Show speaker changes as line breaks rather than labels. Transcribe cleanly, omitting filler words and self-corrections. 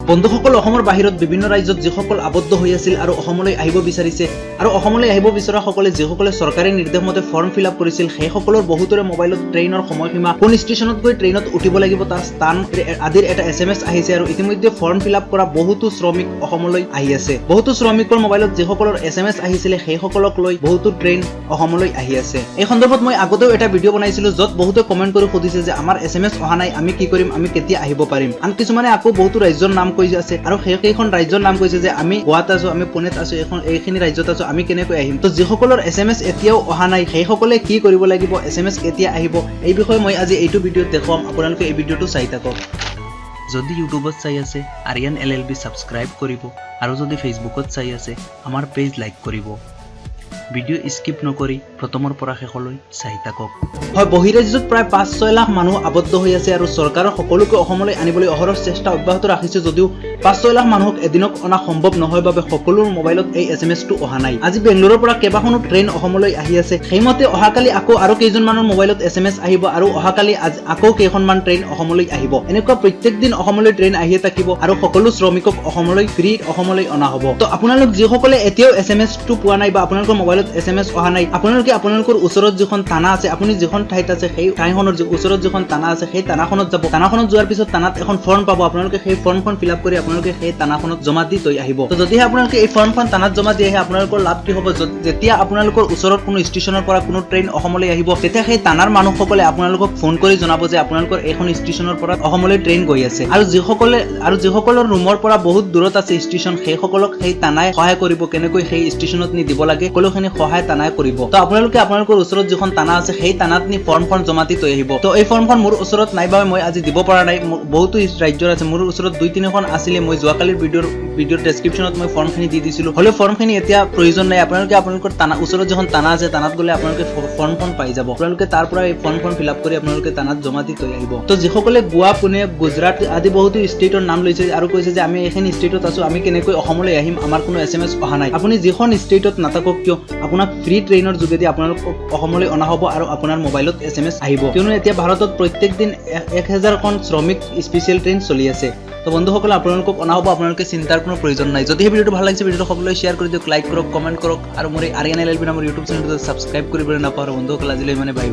বন্ধুসকল অসমৰ বাহিৰত বিভিন্ন ৰাজ্যত যিসকল আবদ্ধ হৈ আছিল আৰু অসমলৈ আহিব বিচাৰিছে আৰু অসমলৈ আহিব বিচৰা সকলে যিসকলে চৰকাৰী নিৰ্দেশ মতে ফৰ্ম ফিল আপ কৰিছিল সেই সকলৰ বহুতৰে মোবাইলত ট্ৰেইনৰ সময়সীমা কোন ষ্টেচনত গৈ ট্ৰেইনত উঠিব লাগিব তাৰ স্থান আদিৰ এটা SMS আহিছে আৰু ইতিমধ্যে ফৰ্ম ফিল আপ কৰা বহুতো শ্ৰমিক অসমলৈ আহি আছে বহুতো শ্ৰমিকৰ মোবাইলত যিসকলৰ SMS আহিছিল সেই সকলক লৈ বহুতো ট্ৰেইন অসমলৈ আহি আছে এই সন্দৰ্ভত মই আগতেও এটা ভিডিও বনাইছিলো যত বহুতে কমেন্ট কৰি সুধিছে যে আমাৰ SMS অহা নাই আমি কি কৰিম আমি কেতিয়া আহিব পাৰিম আন কিছুমানে আকৌ বহুতো ৰাজ্যৰ নাম কৈ আছে আৰু সেইখন ৰাজ্যৰ নাম কৈছে যে আমি গুৱাহাটীত আছো আমি পুনেত আছো এইখিনি ৰাজ্যত আছো আমি কেনেকৈ আহিম তো যিসকলৰ SMS এতিয়াও অহা নাই সেই সকলে কি কৰিব লাগিব SMS কেতিয়া আহিব এই বিষয়ে মই আজি এইটো ভিডিওত দেখাম আপোনালোকে এই ভিডিওটো চাই থাকক যদি ইউটিউবত চাই আছে আৰিয়ান LLB সাবস্ক্ৰাইব কৰিব আৰু যদি ফেসবুকত চাই আছে আমাৰ পেজ লাইক কৰিব ভিডিও স্কিপ নকৰি প্ৰথমৰ পৰা শেষলৈ চাই থাকক হয় বহিৰাজ্যত প্ৰায় 5-6 লাখ মানুহ আবদ্ধ হৈ আছে আৰু চৰকাৰৰ সকলোকে অসমলৈ আনিবলৈ অহৰহ চেষ্টা অব্যাহত ৰাখিছে যদিও 5-6 লাখ মানুহক এদিনক অনা সম্ভৱ নহয় বাবে সকলোৰ মোবাইলত এই SMS টো অহা নাই আজি বেংগলোৰৰ পৰা কেবাখনো ট্ৰেইন অসমলৈ আহি আছে সেইমতে অহাকালি আকৌ আৰু কেইজনমানৰ মোবাইলত SMS আহিব আৰু অহাকালি আকৌ কেইখনমান ট্ৰেইন অসমলৈ আহিব এনেকুৱা প্ৰত্যেক দিন অসমলৈ ট্ৰেইন আহি থাকিব আৰু সকলো শ্ৰমিকক অসমলৈ ফ্ৰী অসমলৈ অনা হ'ব তো আপোনালোক যিসকলে এতিয়াও SMS টো পোৱা নাই বা আপোনালোকৰ মোবাইলত SMS অহা নাই আপোনালোকে আপোনালোকৰ ওচৰত যিখন থানা আছে আপুনি যিখন ঠাইত আছে সেই ঠাইখনৰ ওচৰত যিখন থানা আছে সেই থানাখনত যাব থানাখনত যোৱাৰ পিছত থানাত এখন ফৰ্ম পাব আপোনালোকে সেই ফৰ্মখন ফিল আপ কৰি আপোনালোকে সেই থানাখনত জমা দি তৈ আহিব তো যদিহে আপোনালোকে এই ফৰ্মখন থানাত জমা দি আহে আপোনালোকৰ লাভ কি হ'ব যেতিয়া আপোনালোকৰ ওচৰত কোনো ষ্টেচনৰ পৰা কোনো ট্ৰেইন অসমলৈ আহিব তেতিয়া সেই থানাৰ মানুহসকলে আপোনালোকক ফোন কৰি জনাব যে আপোনালোকৰ এখন ষ্টেচনৰ পৰা অসমলৈ ট্ৰেইন গৈ আছে আৰু যিসকলৰ ৰুমৰ পৰা বহুত দূৰত আছে ষ্টেচন সেই সকলক সেই থানাই সহায় কৰিব কেনেকৈ সেই ষ্টেচনত নি দিব লাগে সকলোখিনি সহায় থানাই কৰিব তো আপোনালোকে আপোনালোকৰ ওচৰত যিখন থানা আছে সেই থানাত নি ফৰ্মখন জমা দি তৈ আহিব তো এই ফৰ্মখন মোৰ ওচৰত নাই বাবে মই আজি দিব পৰা নাই বহুতো ৰাজ্যৰ আছে মোৰ ওচৰত 2-3খন আছিল মই যোৱাকালিৰ ভিডিওৰ ডেসক্ৰিপচনত মই ফৰ্মখিনি দি দিছিলো হলে ফৰ্মখিনি এতিয়া প্ৰয়োজন নাই আপোনালোকে আপোনালোকৰ থানা ওচৰত যিখন থানা আছে থানাত গলে আপোনালোকে ফৰ্মখন পাই যাব আপোনালোকে তাৰ পৰা এই ফৰ্মখন ফিল আপ কৰি আপোনালোকে থানাত জমা দি তৈ আহিব তো যিসকলে গোৱা পুনে গুজৰাট আদি বহুতো ষ্টেটৰ নাম লৈছে আৰু কৈছে যে আমি এইখিনি ষ্টেটত আছো আমি কেনেকৈ অসমলৈ আহিম আমাৰ কোনো SMS অহা নাই আপুনি যিখন ষ্টেটত নাথাকক কিয় আপোনাক ফ্ৰী ট্ৰেইনৰ যোগেদি আপোনালোক অসমলৈ অনা হ'ব আৰু আপোনাৰ মোবাইলত SMS আহিব কিয়নো এতিয়া ভাৰতত প্ৰত্যেক দিন 1000খন শ্ৰমিক স্পেশাল ট্ৰেইন চলি আছে তো বন্ধুসকল আপোনালোকক অনা হ'ব আপোনালোকে চিন্তাৰ কোনো প্ৰয়োজন নাই যদি এই ভিডিওটো ভাল লাগিছে ভিডিওটো সকলোৱে শেয়াৰ কৰি দিয়ক লাইক কৰক কমেন্ট কৰক আৰু মোৰ আৰিয়ান LLB নামৰ ইউটিউব চেনেলটো সাবস্ক্ৰাইব কৰিবলৈ নাপাহৰিব বন্ধুসকল আজিলৈ মানে বাই বাই